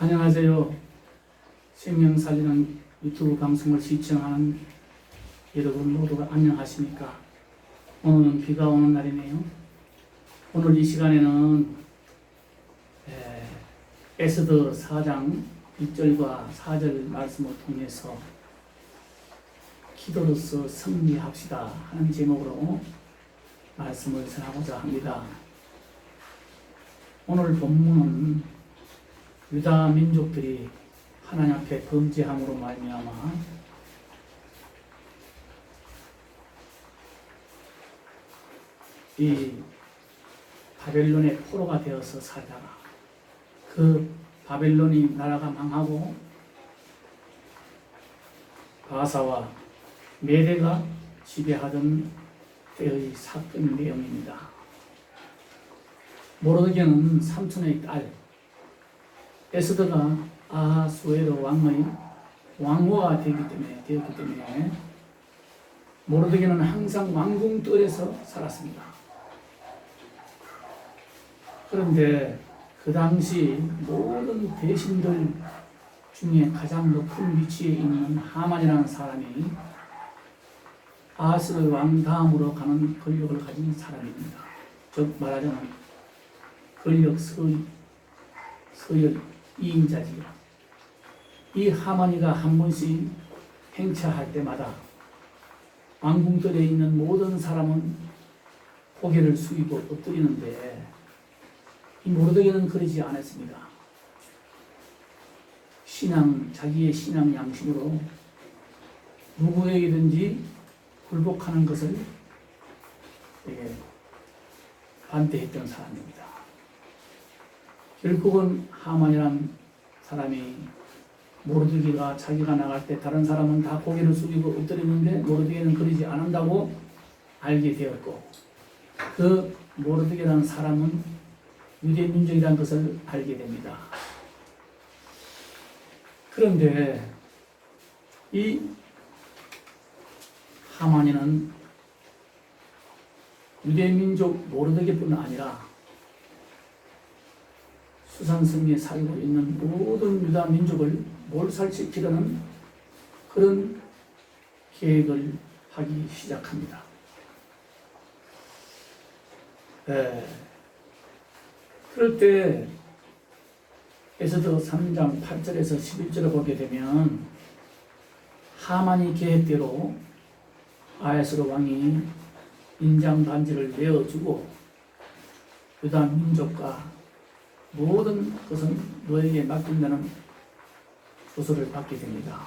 안녕하세요. 생명 살리는 유튜브 방송을 시청하는 여러분 모두가 안녕하십니까? 오늘은 비가 오는 날이네요. 오늘 이 시간에는 에스더 4장 1절과 4절 말씀을 통해서 기도로서 승리합시다 하는 제목으로 말씀을 전하고자 합니다. 오늘 본문은 유다 민족들이 하나님 앞에 범죄함으로 말미암아 이 바벨론의 포로가 되어서 살다가 그 바벨론이 나라가 망하고 바사와 메대가 지배하던 때의 사건 내용입니다. 모르드게는 삼촌의 딸 에스더가 아하수에로 왕의 왕후가 되었기 때문에 모르드게는 항상 왕궁뜰에서 살았습니다. 그런데 그 당시 모든 대신들 중에 가장 높은 위치에 있는 하만이라는 사람이 아하스 왕 다음으로 가는 권력을 가진 사람입니다. 즉 말하자면 권력 서열 2인자지요. 이 하만이가 한 번씩 행차할 때마다 왕궁뜰에 있는 모든 사람은 고개를 숙이고 엎드리는데 이 모르드게는 그러지 않았습니다. 자기의 신앙 양심으로 누구에게든지 굴복하는 것을 반대했던 사람입니다. 결국은 하만이란 사람이 모르드게가 자기가 나갈 때 다른 사람은 다 고개를 숙이고 엎드리는데 모르드게는 그러지 않는다고 알게 되었고, 그 모르드게라는 사람은 유대 민족이라는 것을 알게 됩니다. 그런데 이 하만이는 유대 민족 모르드게뿐 아니라 수산성리에 살고 있는 모든 유다 민족을 몰살시키려는 그런 계획을 하기 시작합니다. 그럴 때 에스더 3장 8절에서 11절을 보게 되면 하만이 계획대로 아하스로 왕이 인장 반지를 내어주고 유다 민족과 모든 것은 너에게 맡긴다는 조서를 받게 됩니다.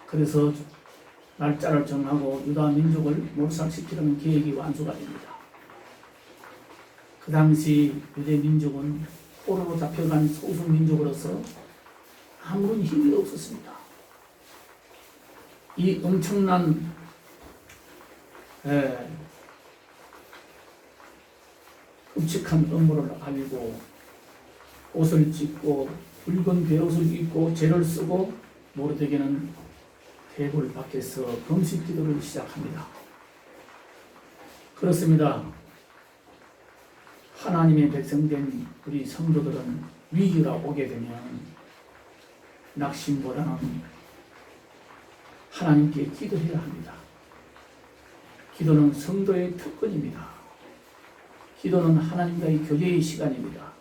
그래서 날짜를 정하고 유다 민족을 몰살시키려는 계획이 완수가 됩니다. 그 당시 유대 민족은 포로로 잡혀간 소수 민족으로서 아무런 힘이 없었습니다. 이 엄청난 끔찍한 업무를 알고 옷을 찢고 붉은 베옷을 입고 죄를 쓰고 모르드게는 대궐 밖에서 금식 기도를 시작합니다. 그렇습니다. 하나님의 백성된 우리 성도들은 위기가 오게 되면 낙심보다는 하나님께 기도해야 합니다. 기도는 성도의 특권입니다. 기도는 하나님과의 교제의 시간입니다.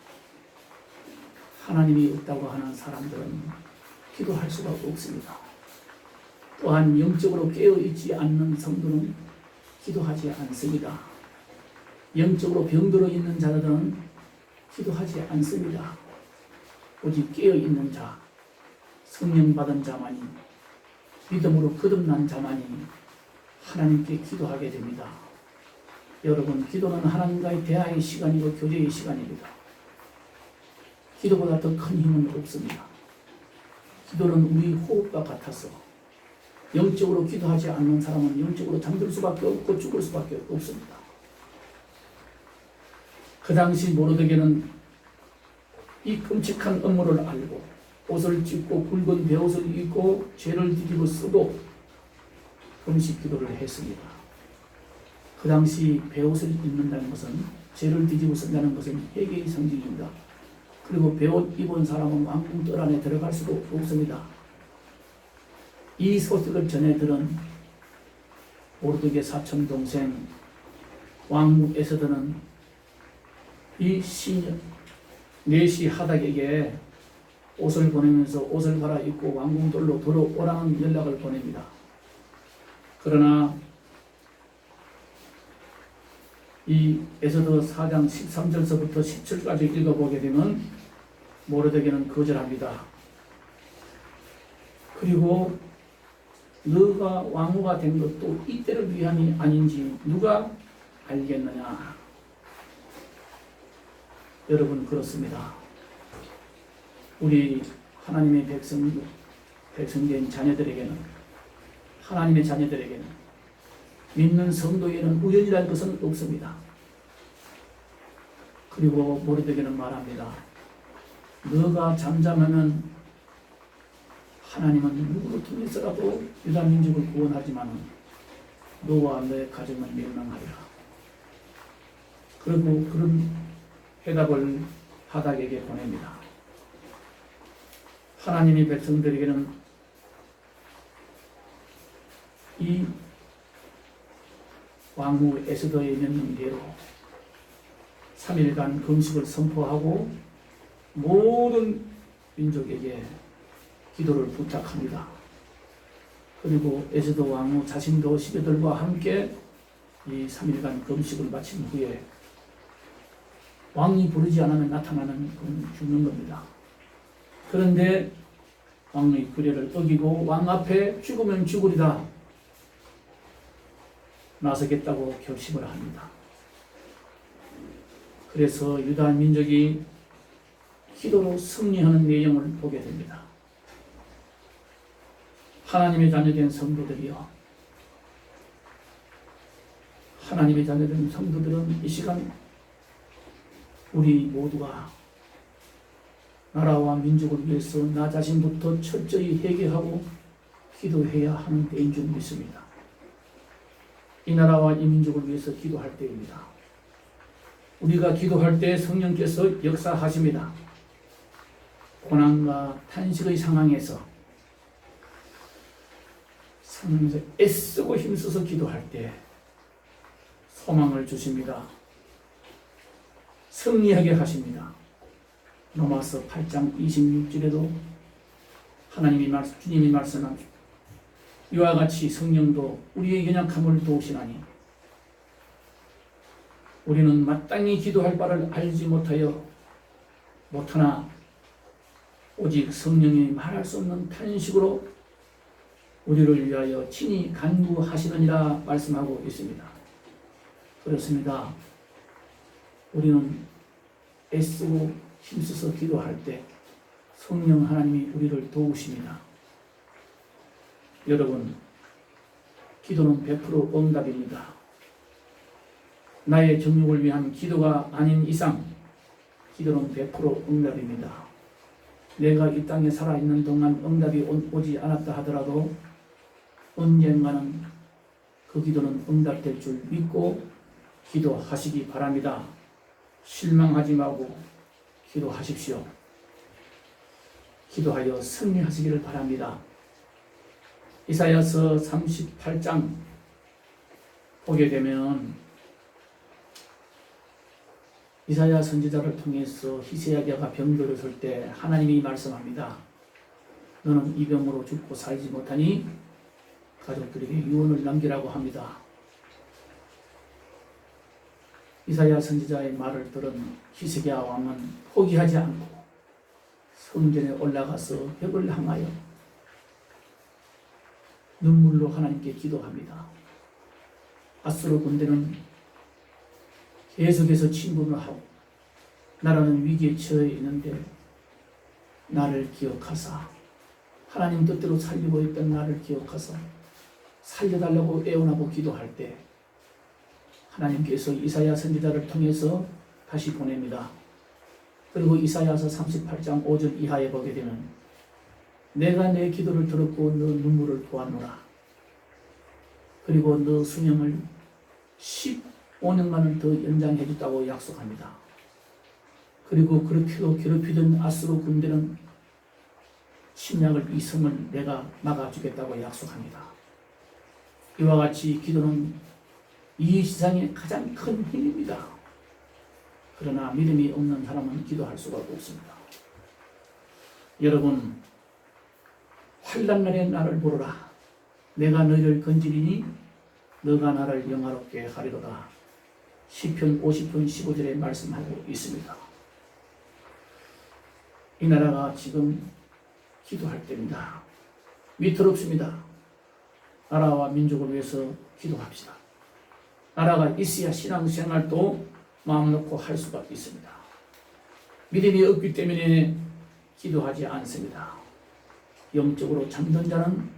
하나님이 없다고 하는 사람들은 기도할 수가 없습니다. 또한 영적으로 깨어있지 않는 성도는 기도하지 않습니다. 영적으로 병들어 있는 자들은 기도하지 않습니다. 오직 깨어있는 자, 성령 받은 자만이, 믿음으로 거듭난 자만이 하나님께 기도하게 됩니다. 여러분, 기도는 하나님과의 대화의 시간이고 교제의 시간입니다. 기도보다 더 큰 힘은 없습니다. 기도는 우리 호흡과 같아서 영적으로 기도하지 않는 사람은 영적으로 잠들 수밖에 없고 죽을 수밖에 없습니다. 그 당시 모르드게는 이 끔찍한 업무를 알고 옷을 찢고 굵은 베옷을 입고 죄를 뒤집어 쓰고 금식 기도를 했습니다. 그 당시 베옷을 입는다는 것은 죄를 뒤집어 쓴다는 것은 회개의 상징입니다. 그리고 베옷 입은 사람은 왕궁 뜰 안에 들어갈 수도 없습니다. 이 소식을 전해 들은 모르드게 사촌 동생 왕후 에스더는 이 시녀 네시 하닥에게 옷을 보내면서 옷을 갈아입고 왕궁들로 들어오라는 연락을 보냅니다. 그러나 이 에스더 4장 13절서부터 17절까지 읽어보게 되면 모르드게는 거절합니다. 그리고 너가 왕후가 된 것도 이때를 위함이 아닌지 누가 알겠느냐. 여러분, 그렇습니다. 우리 하나님의 백성된 자녀들에게는, 하나님의 자녀들에게는, 믿는 성도에게는 우연이라는 것은 없습니다. 그리고 모르드게는 말합니다. 너가 잠잠하면 하나님은 누구를 통해서라도 유다 민족을 구원하지만 너와 너의 가정은 멸망하리라. 그리고 그런 해답을 하닥에게 보냅니다. 하나님의 백성들에게는 이 왕후 에스더의 명령대로 3일간 금식을 선포하고 모든 민족에게 기도를 부탁합니다. 그리고 에스더 왕후 자신도 시베들과 함께 이 3일간 금식을 마친 후에 왕이 부르지 않으면 나타나는 그런 죽는 겁니다. 그런데 왕의 규례를 어기고 왕 앞에 죽으면 죽으리다 나서겠다고 결심을 합니다. 그래서 유다 민족이 기도로 승리하는 내용을 보게 됩니다. 하나님의 자녀된 성도들이요, 하나님의 자녀된 성도들은 이 시간 우리 모두가 나라와 민족을 위해서 나 자신부터 철저히 회개하고 기도해야 하는 때인 줄 믿습니다. 이 나라와 이 민족을 위해서 기도할 때입니다. 우리가 기도할 때 성령께서 역사하십니다. 고난과 탄식의 상황에서 애쓰고 힘써서 기도할 때 소망을 주십니다. 승리하게 하십니다. 로마서 8장 26절에도 주님이 말씀한 이와 같이 성령도 우리의 연약함을 도우시나니 우리는 마땅히 기도할 바를 알지 못하나 오직 성령이 말할 수 없는 탄식으로 우리를 위하여 친히 간구하시느니라 말씀하고 있습니다. 그렇습니다. 우리는 애쓰고 힘써서 기도할 때 성령 하나님이 우리를 도우십니다. 여러분, 기도는 100% 응답입니다. 나의 정욕을 위한 기도가 아닌 이상 기도는 100% 응답입니다. 내가 이 땅에 살아있는 동안 응답이 오지 않았다 하더라도 언젠가는 그 기도는 응답될 줄 믿고 기도하시기 바랍니다. 실망하지 말고 기도하십시오. 기도하여 승리하시기를 바랍니다. 이사야서 38장 보게 되면 이사야 선지자를 통해서 히스기야가 병들었을 때 하나님이 말씀합니다. 너는 이 병으로 죽고 살지 못하니 가족들에게 유언을 남기라고 합니다. 이사야 선지자의 말을 들은 히스기야 왕은 포기하지 않고 성전에 올라가서 벽을 향하여 눈물로 하나님께 기도합니다. 아수르 군대는 계속해서 침범을 하고 나라는 위기에 처해 있는데 나를 기억하사 하나님 뜻대로 살리고 있던 나를 기억하사 살려달라고 애원하고 기도할 때 하나님께서 이사야 선지자를 통해서 다시 보냅니다. 그리고 이사야서 38장 5절 이하에 보게 되면 내가 내 기도를 들었고 너 눈물을 보았노라. 그리고 너 수명을 15년간은 더 연장해 줬다고 약속합니다. 그리고 그렇게도 괴롭히던 아수르 군대는 침략을 이 성을 내가 막아주겠다고 약속합니다. 이와 같이 기도는 이 세상의 가장 큰 힘입니다. 그러나 믿음이 없는 사람은 기도할 수가 없습니다. 여러분, 환난 날에 나를 부르라. 내가 너희를 건지리니 너가 나를 영화롭게 하리로다. 시편 50편 15절에 말씀하고 있습니다. 이 나라가 지금 기도할 때입니다. 위태롭습니다. 나라와 민족을 위해서 기도합시다. 나라가 있어야 신앙생활도 마음 놓고 할 수가 있습니다. 믿음이 없기 때문에 기도하지 않습니다. 영적으로 잠든 자는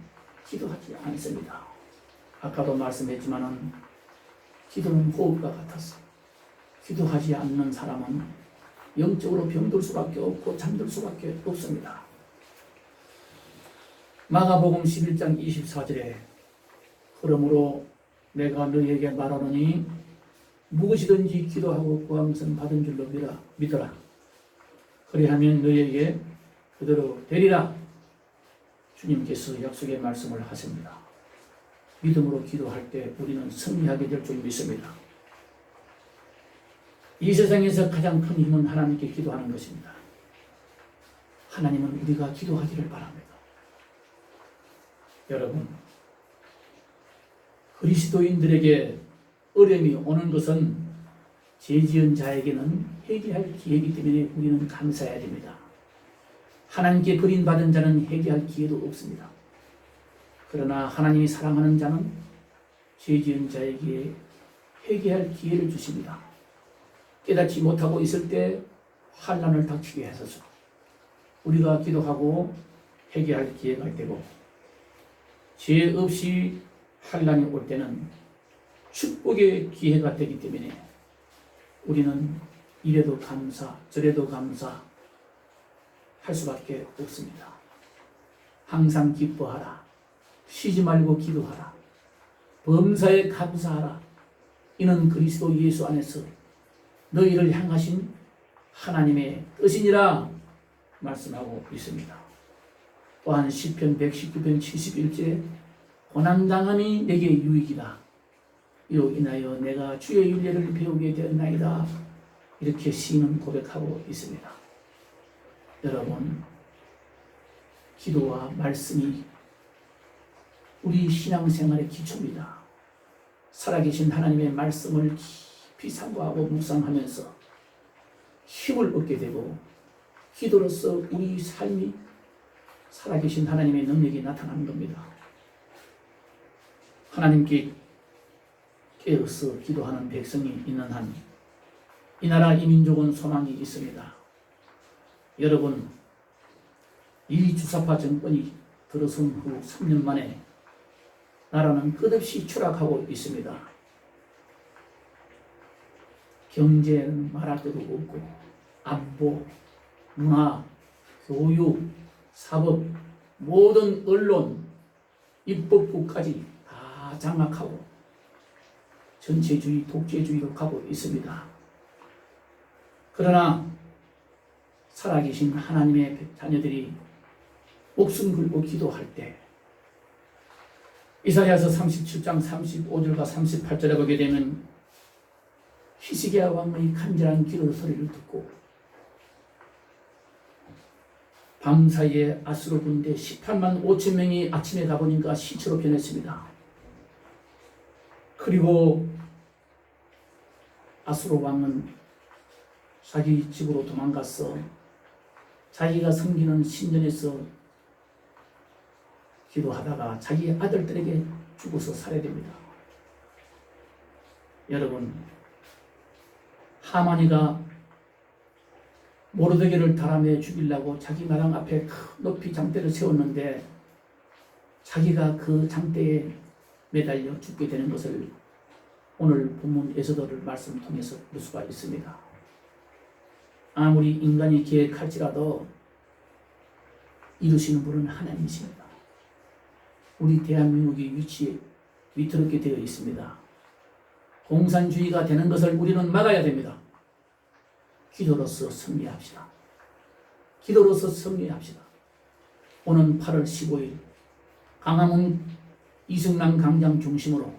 기도하지 않습니다. 아까도 말씀했지만은 기도는 호흡과 같아서 기도하지 않는 사람은 영적으로 병들 수밖에 없고 잠들 수밖에 없습니다. 마가복음 11장 24절에 그러므로 내가 너희에게 말하노니 무엇이든지 기도하고 구한 것은 받은 줄로 믿어라. 그리하면 너희에게 그대로 되리라. 주님께서 약속의 말씀을 하십니다. 믿음으로 기도할 때 우리는 승리하게 될 줄 믿습니다. 이 세상에서 가장 큰 힘은 하나님께 기도하는 것입니다. 하나님은 우리가 기도하기를 바랍니다. 여러분, 그리스도인들에게 어려움이 오는 것은 죄 지은 자에게는 회개할 기회이기 때문에 우리는 감사해야 됩니다. 하나님께 버림받은 자는 회개할 기회도 없습니다. 그러나 하나님이 사랑하는 자는 죄 지은 자에게 회개할 기회를 주십니다. 깨닫지 못하고 있을 때 환난을 닥치게 하소서. 우리가 기도하고 회개할 기회가 되고 죄 없이 환난이 올 때는 축복의 기회가 되기 때문에 우리는 이래도 감사 저래도 감사 할 수밖에 없습니다. 항상 기뻐하라. 쉬지 말고 기도하라. 범사에 감사하라. 이는 그리스도 예수 안에서 너희를 향하신 하나님의 뜻이니라 말씀하고 있습니다. 또한 시편 119편 71절에 고난당함이 내게 유익이다. 이로 인하여 내가 주의 윤례를 배우게 되었나이다. 이렇게 시인은 고백하고 있습니다. 여러분, 기도와 말씀이 우리 신앙생활의 기초입니다. 살아계신 하나님의 말씀을 깊이 사고하고 묵상하면서 힘을 얻게 되고 기도로서 우리 삶이 살아계신 하나님의 능력이 나타나는 겁니다. 하나님께 깨어서 기도하는 백성이 있는 한 이 나라 이 민족은 소망이 있습니다. 여러분, 이 주사파 정권이 들어선 후 3년 만에 나라는 끝없이 추락하고 있습니다. 경제는 말할 것도 없고 안보, 문화, 교육, 사법, 모든 언론, 입법부까지 다 장악하고 전체주의, 독재주의로 가고 있습니다. 그러나 살아계신 하나님의 자녀들이 목숨 걸고 기도할 때 이사야서 37장 35절과 38절에 보게 되면 히스기야 왕의 간절한 기도 소리를 듣고 밤사이에 아수르 군대 18만 5천 명이 아침에 가보니까 시체로 변했습니다. 그리고 아수르 왕은 자기 집으로 도망갔어 자기가 섬기는 신전에서 기도하다가 자기 아들들에게 죽어서 살해됩니다. 여러분, 하만이가 모르드게를 달아내 죽이려고 자기 마당 앞에 높이 장대를 세웠는데 자기가 그 장대에 매달려 죽게 되는 것을 오늘 본문 에스더를 말씀 통해서 볼 수가 있습니다. 아무리 인간이 계획할지라도 이루시는 분은 하나님이십니다. 우리 대한민국이 위태롭게 되어 있습니다. 공산주의가 되는 것을 우리는 막아야 됩니다. 기도로서 승리합시다. 기도로서 승리합시다. 오는 8월 15일 강화문 이승남 광장 중심으로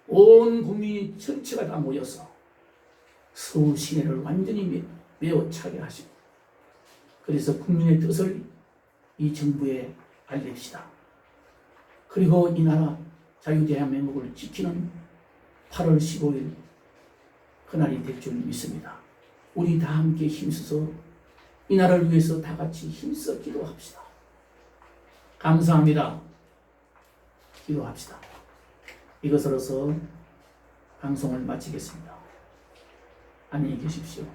온 국민이 전체가 다 모여서 서울 시내를 완전히 메워 차게 하시고, 그래서 국민의 뜻을 이 정부에 알립시다. 그리고 이 나라 자유대한민국을 지키는 8월 15일 그날이 될 줄 믿습니다. 우리 다 함께 힘써서 이 나라를 위해서 다 같이 힘써 기도합시다. 감사합니다. 기도합시다. 이것으로서 방송을 마치겠습니다. 안녕히 계십시오.